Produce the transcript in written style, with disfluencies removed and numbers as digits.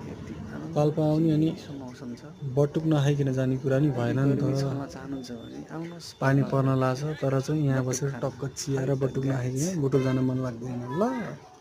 यति पाल्पा आउने अनि चिसो मौसम छ। बटुक नखाइकन जाने कुरा नि भएन नि त। गर्मी छल्न चाहनुहुन्छ भने आउनुहोस् पानी पाल्पा पर्न लाग्छ तर चाहिँ यहाँ बटुक बसेर खान टक्क चिया र है त बटुक गाइज। नखाइकन बटुक जान मन लाग्दैन ल।